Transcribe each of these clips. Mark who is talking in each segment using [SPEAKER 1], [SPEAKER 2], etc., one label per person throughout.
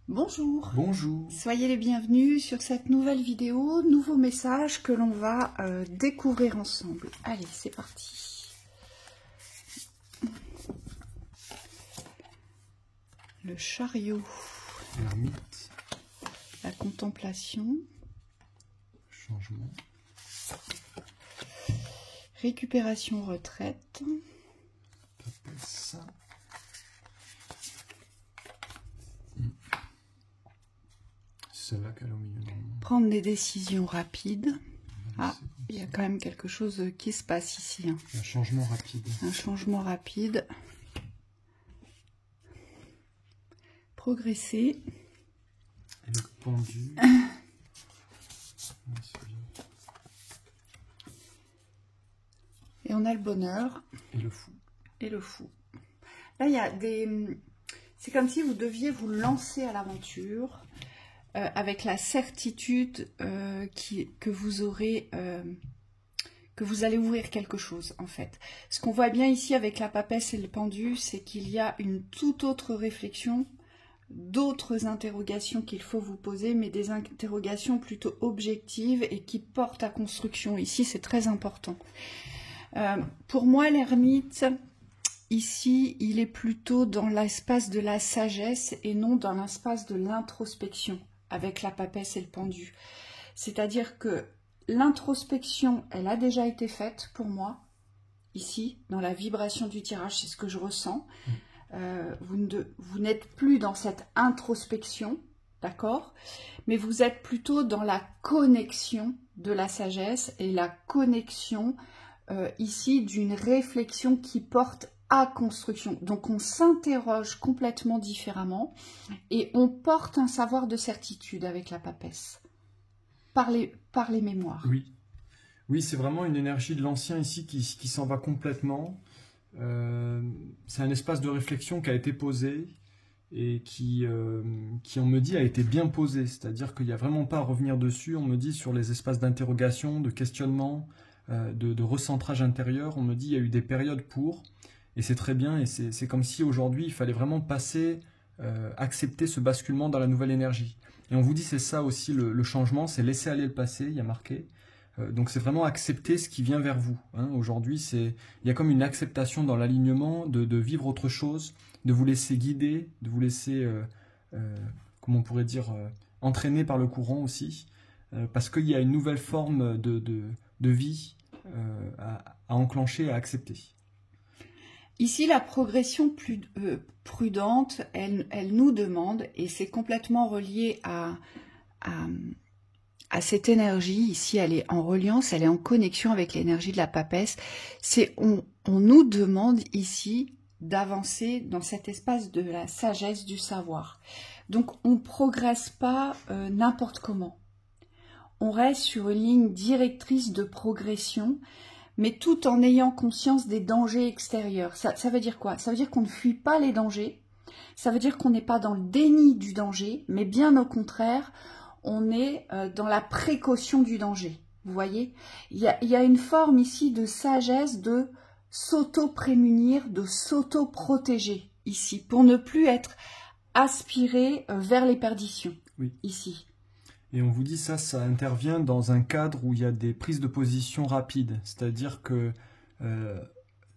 [SPEAKER 1] Bonjour,
[SPEAKER 2] Bonjour.
[SPEAKER 1] soyez les bienvenus sur cette nouvelle vidéo, nouveau message que l'on va découvrir ensemble. Allez, c'est parti. Le chariot,
[SPEAKER 2] L'ermite,
[SPEAKER 1] la contemplation,
[SPEAKER 2] changement,
[SPEAKER 1] récupération, retraite,
[SPEAKER 2] papesse, c'est celle-là qu'elle est au milieu normalement.
[SPEAKER 1] prendre des décisions rapides. Ah,
[SPEAKER 2] C'est comme
[SPEAKER 1] il y a
[SPEAKER 2] ça.
[SPEAKER 1] quand même quelque chose qui se passe ici, hein.
[SPEAKER 2] Un changement rapide.
[SPEAKER 1] Un changement rapide. Progresser.
[SPEAKER 2] Et le pendu.
[SPEAKER 1] Et on a le bonheur.
[SPEAKER 2] Et le fou.
[SPEAKER 1] Et le fou. Là, il y a des... C'est comme si vous deviez vous lancer à l'aventure avec la certitude que vous aurez... que vous allez ouvrir quelque chose, en fait. Ce qu'on voit bien ici avec la papesse et le pendu, c'est qu'il y a une toute autre réflexion, d'autres interrogations qu'il faut vous poser, mais des interrogations plutôt objectives et qui portent à construction. Ici, c'est très important. Pour moi, l'ermite, ici, il est plutôt dans l'espace de la sagesse et non dans l'espace de l'introspection, avec la papesse et le pendu. C'est-à-dire que l'introspection, elle a déjà été faite pour moi, ici, dans la vibration du tirage, c'est ce que je ressens. Vous n'êtes plus dans cette introspection, d'accord? Mais vous êtes plutôt dans la connexion de la sagesse et la connexion ici d'une réflexion qui porte à construction. Donc on s'interroge complètement différemment et on porte un savoir de certitude avec la papesse. Par les mémoires.
[SPEAKER 2] Oui. Oui, c'est vraiment une énergie de l'ancien ici qui s'en va complètement. C'est un espace de réflexion qui a été posé et qui, on me dit, a été bien posé. C'est-à-dire qu'il n'y a vraiment pas à revenir dessus. On me dit sur les espaces d'interrogation, de questionnement, de recentrage intérieur, on me dit il y a eu des périodes pour, et c'est très bien, et c'est comme si aujourd'hui il fallait vraiment passer, accepter ce basculement dans la nouvelle énergie. Et on vous dit c'est ça aussi le changement, c'est laisser aller le passé, il y a marqué. Donc c'est vraiment accepter ce qui vient vers vous. Hein. Aujourd'hui, il y a comme une acceptation dans l'alignement de vivre autre chose, de vous laisser guider, de vous laisser, comment on pourrait dire, entraîner par le courant aussi, parce qu'il y a une nouvelle forme de vie à enclencher, à accepter.
[SPEAKER 1] Ici, la progression plus prudente, elle nous demande, et c'est complètement relié à cette énergie, ici elle est en reliance, elle est en connexion avec l'énergie de la papesse, on nous demande ici d'avancer dans cet espace de la sagesse du savoir. Donc on ne progresse pas n'importe comment. On reste sur une ligne directrice de progression, mais tout en ayant conscience des dangers extérieurs. Ça veut dire quoi? Ça veut dire qu'on ne fuit pas les dangers, ça veut dire qu'on n'est pas dans le déni du danger, mais bien au contraire, on est dans la précaution du danger. Vous voyez? Il y a une forme ici de sagesse, de s'auto-prémunir, de s'auto-protéger ici, pour ne plus être aspiré vers les perditions,
[SPEAKER 2] oui.
[SPEAKER 1] Ici.
[SPEAKER 2] Et on vous dit ça intervient dans un cadre où il y a des prises de position rapides. C'est-à-dire que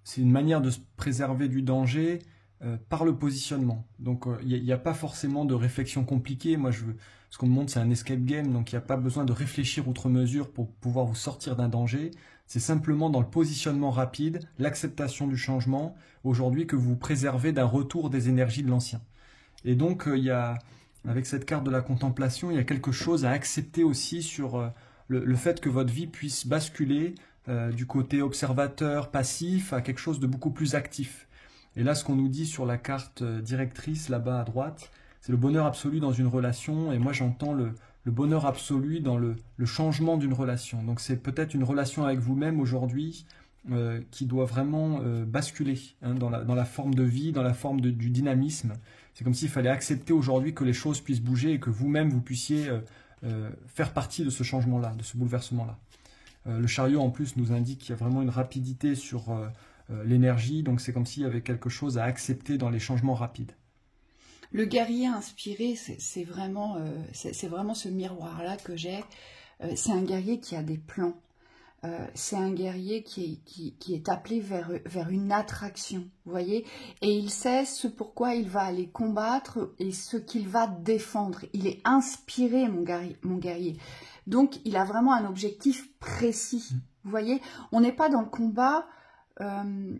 [SPEAKER 2] c'est une manière de se préserver du danger par le positionnement. Donc il n'y a pas forcément de réflexion compliquée. Moi, ce qu'on me montre, c'est un escape game, donc il n'y a pas besoin de réfléchir outre mesure pour pouvoir vous sortir d'un danger. C'est simplement dans le positionnement rapide, l'acceptation du changement, aujourd'hui, que vous vous préservez d'un retour des énergies de l'ancien. Et donc, il y a... Avec cette carte de la contemplation, il y a quelque chose à accepter aussi sur le fait que votre vie puisse basculer du côté observateur, passif, à quelque chose de beaucoup plus actif. Et là, ce qu'on nous dit sur la carte directrice, là-bas à droite, c'est le bonheur absolu dans une relation. Et moi, j'entends le bonheur absolu dans le changement d'une relation. Donc, c'est peut-être une relation avec vous-même aujourd'hui qui doit vraiment basculer hein, dans la forme de vie, dans la forme du dynamisme. C'est comme s'il fallait accepter aujourd'hui que les choses puissent bouger et que vous-même, vous puissiez faire partie de ce changement-là, de ce bouleversement-là. Le chariot, en plus, nous indique qu'il y a vraiment une rapidité sur l'énergie, donc c'est comme s'il y avait quelque chose à accepter dans les changements rapides.
[SPEAKER 1] Le guerrier inspiré, c'est vraiment ce miroir-là que j'ai. C'est un guerrier qui a des plans. C'est un guerrier qui est appelé vers une attraction, vous voyez, et il sait ce pourquoi il va aller combattre et ce qu'il va défendre. Il est inspiré, mon guerrier. Donc, il a vraiment un objectif précis, vous voyez. On n'est pas dans le combat, on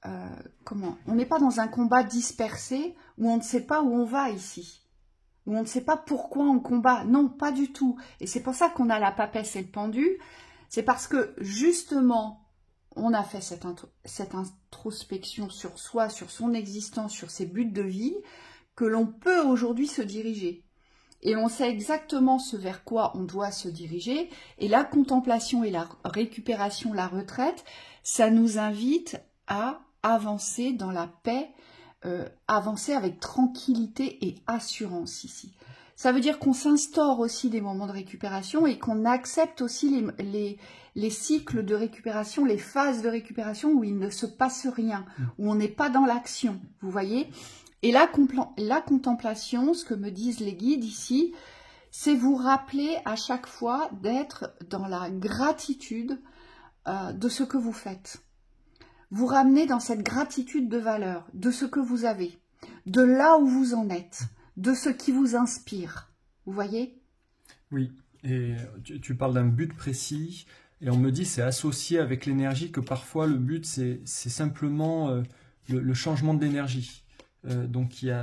[SPEAKER 1] n'est pas dans un combat dispersé où on ne sait pas où on va ici, où on ne sait pas pourquoi on combat. Non, pas du tout. Et c'est pour ça qu'on a la papesse et le pendu. C'est parce que, justement, on a fait cette introspection sur soi, sur son existence, sur ses buts de vie, que l'on peut aujourd'hui se diriger. Et on sait exactement ce vers quoi on doit se diriger. Et la contemplation et la récupération, la retraite, ça nous invite à avancer dans la paix, avancer avec tranquillité et assurance ici. Ça veut dire qu'on s'instaure aussi des moments de récupération et qu'on accepte aussi les cycles de récupération, les phases de récupération où il ne se passe rien, où on n'est pas dans l'action, vous voyez. Et la contemplation, ce que me disent les guides ici, c'est vous rappeler à chaque fois d'être dans la gratitude de ce que vous faites. Vous ramenez dans cette gratitude de valeur, de ce que vous avez, de là où vous en êtes, de ce qui vous inspire, vous voyez?
[SPEAKER 2] Oui, et tu parles d'un but précis, et on me dit c'est associé avec l'énergie, que parfois le but c'est simplement le changement de l'énergie. Donc il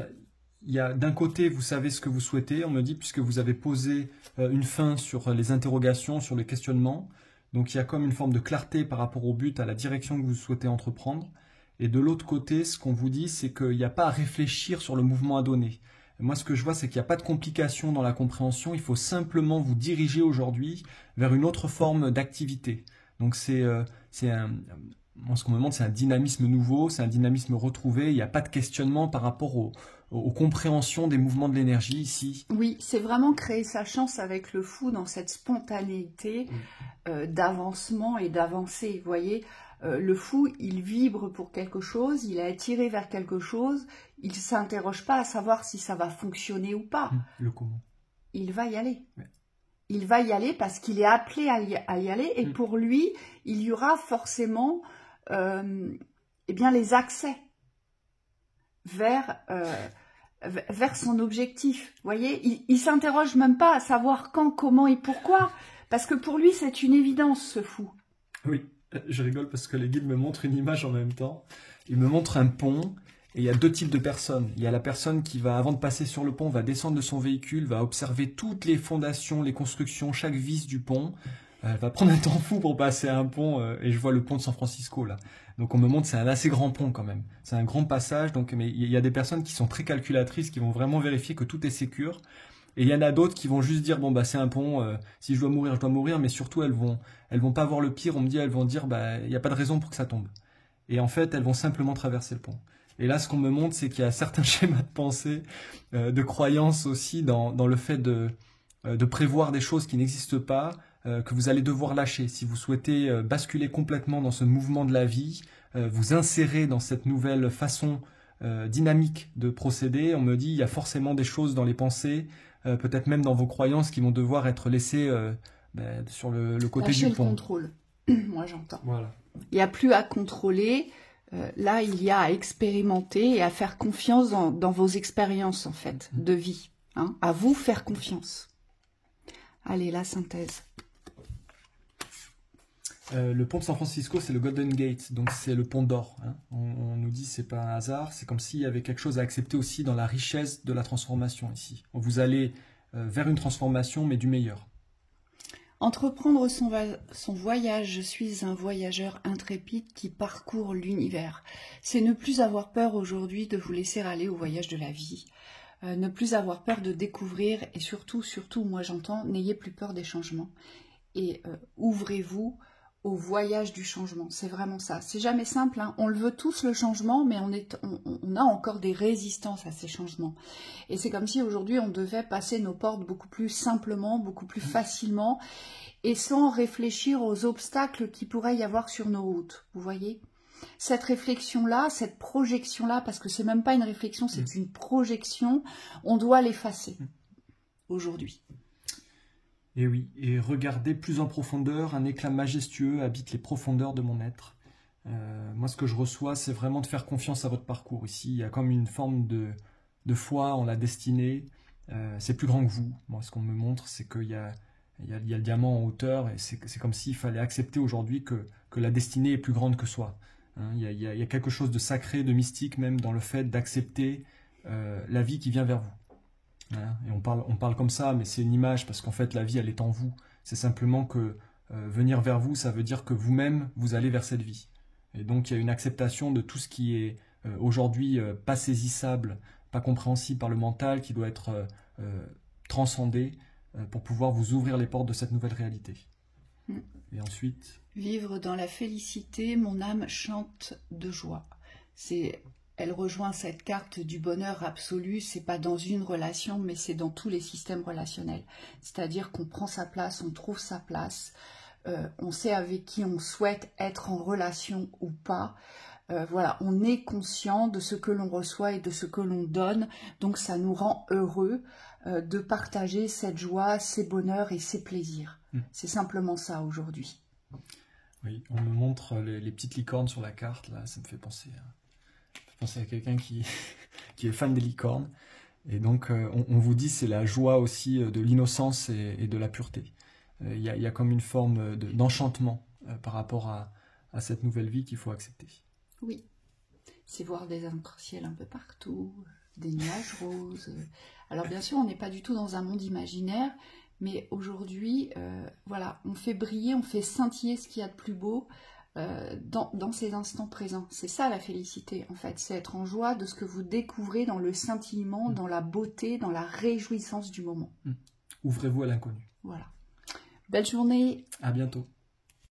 [SPEAKER 2] y a d'un côté, vous savez ce que vous souhaitez, on me dit, puisque vous avez posé une fin sur les interrogations, sur les questionnements, donc il y a comme une forme de clarté par rapport au but, à la direction que vous souhaitez entreprendre. Et de l'autre côté, ce qu'on vous dit, c'est qu'il n'y a pas à réfléchir sur le mouvement à donner. Moi, ce que je vois, c'est qu'il n'y a pas de complication dans la compréhension. Il faut simplement vous diriger aujourd'hui vers une autre forme d'activité. Donc, ce qu'on me demande, c'est un dynamisme nouveau, c'est un dynamisme retrouvé. Il n'y a pas de questionnement par rapport aux compréhensions des mouvements de l'énergie ici.
[SPEAKER 1] Oui, c'est vraiment créer sa chance avec le fou dans cette spontanéité d'avancement et d'avancée. Vous voyez, le fou, il vibre pour quelque chose, il est attiré vers quelque chose, il ne s'interroge pas à savoir si ça va fonctionner ou pas.
[SPEAKER 2] Le comment.
[SPEAKER 1] Il va y aller.
[SPEAKER 2] Ouais.
[SPEAKER 1] Il va y aller parce qu'il est appelé à y aller et pour lui, il y aura forcément les accès vers son objectif. Vous voyez, il s'interroge même pas à savoir quand, comment et pourquoi, parce que pour lui, c'est une évidence, ce fou.
[SPEAKER 2] Oui, je rigole parce que les guides me montrent une image en même temps. Ils me montrent un pont et il y a deux types de personnes. Il y a la personne qui va, avant de passer sur le pont, va descendre de son véhicule, va observer toutes les fondations, les constructions, chaque vis du pont. Elle va prendre un temps fou pour passer un pont et je vois le pont de San Francisco là. Donc on me montre c'est un assez grand pont quand même. C'est un grand passage, donc mais il y a des personnes qui sont très calculatrices, qui vont vraiment vérifier que tout est sécure. Et il y en a d'autres qui vont juste dire bon bah c'est un pont, si je dois mourir, mais surtout elles vont pas voir le pire. On me dit elles vont dire bah il y a pas de raison pour que ça tombe. Et en fait elles vont simplement traverser le pont. Et là ce qu'on me montre c'est qu'il y a certains schémas de pensée, de croyances aussi dans le fait de prévoir des choses qui n'existent pas. Que vous allez devoir lâcher. Si vous souhaitez basculer complètement dans ce mouvement de la vie, vous insérer dans cette nouvelle façon dynamique de procéder, on me dit il y a forcément des choses dans les pensées, peut-être même dans vos croyances qui vont devoir être laissées sur le côté
[SPEAKER 1] lâcher
[SPEAKER 2] du pont.
[SPEAKER 1] Le contrôle, moi j'entends.
[SPEAKER 2] Voilà.
[SPEAKER 1] Il n'y a plus à contrôler, là il y a à expérimenter et à faire confiance dans vos expériences en fait, de vie. Hein, à vous faire confiance. Allez, la synthèse.
[SPEAKER 2] Le pont de San Francisco, c'est le Golden Gate, donc c'est le pont d'or. Hein. On nous dit c'est pas un hasard, c'est comme s'il y avait quelque chose à accepter aussi dans la richesse de la transformation ici. Vous allez vers une transformation, mais du meilleur.
[SPEAKER 1] Entreprendre son voyage, je suis un voyageur intrépide qui parcourt l'univers. C'est ne plus avoir peur aujourd'hui de vous laisser aller au voyage de la vie. Ne plus avoir peur de découvrir et surtout, moi j'entends, n'ayez plus peur des changements. Et ouvrez-vous au voyage du changement, c'est vraiment ça. C'est jamais simple, hein. On le veut tous le changement, mais on a encore des résistances à ces changements. Et c'est comme si aujourd'hui on devait passer nos portes beaucoup plus simplement, beaucoup plus facilement, et sans réfléchir aux obstacles qui pourraient y avoir sur nos routes, vous voyez. Cette réflexion-là, cette projection-là, parce que c'est même pas une réflexion, c'est une projection, on doit l'effacer aujourd'hui.
[SPEAKER 2] Et oui, et regardez plus en profondeur, un éclat majestueux habite les profondeurs de mon être. Moi, ce que je reçois, c'est vraiment de faire confiance à votre parcours. Ici, il y a comme une forme de foi en la destinée. C'est plus grand que vous. Moi, ce qu'on me montre, c'est qu'il y a le diamant en hauteur, et c'est comme s'il fallait accepter aujourd'hui que la destinée est plus grande que soi. Hein, il y a quelque chose de sacré, de mystique même dans le fait d'accepter la vie qui vient vers vous. Hein, et on parle comme ça, mais c'est une image, parce qu'en fait, la vie, elle est en vous. C'est simplement que venir vers vous, ça veut dire que vous-même, vous allez vers cette vie. Et donc, il y a une acceptation de tout ce qui est aujourd'hui pas saisissable, pas compréhensible par le mental, qui doit être transcendé pour pouvoir vous ouvrir les portes de cette nouvelle réalité. Et ensuite...
[SPEAKER 1] Vivre dans la félicité, mon âme chante de joie. Elle rejoint cette carte du bonheur absolu, c'est pas dans une relation, mais c'est dans tous les systèmes relationnels. C'est-à-dire qu'on prend sa place, on trouve sa place, on sait avec qui on souhaite être en relation ou pas. Voilà, on est conscient de ce que l'on reçoit et de ce que l'on donne, donc ça nous rend heureux de partager cette joie, ces bonheurs et ces plaisirs. C'est simplement ça aujourd'hui.
[SPEAKER 2] Oui, on me montre les petites licornes sur la carte, là, ça me fait penser à quelqu'un qui est fan des licornes. Et donc, on vous dit c'est la joie aussi de l'innocence et de la pureté. Il y a comme une forme d'enchantement par rapport à cette nouvelle vie qu'il faut accepter.
[SPEAKER 1] Oui, c'est voir des arcs-en-ciel un peu partout, des nuages roses. Alors bien sûr, on n'est pas du tout dans un monde imaginaire, mais aujourd'hui, voilà, on fait briller, on fait scintiller ce qu'il y a de plus beau dans ces instants présents. C'est ça la félicité, en fait, c'est être en joie de ce que vous découvrez dans le scintillement, dans la beauté, dans la réjouissance du moment.
[SPEAKER 2] Ouvrez-vous à l'inconnu.
[SPEAKER 1] Voilà. Belle journée.
[SPEAKER 2] À bientôt.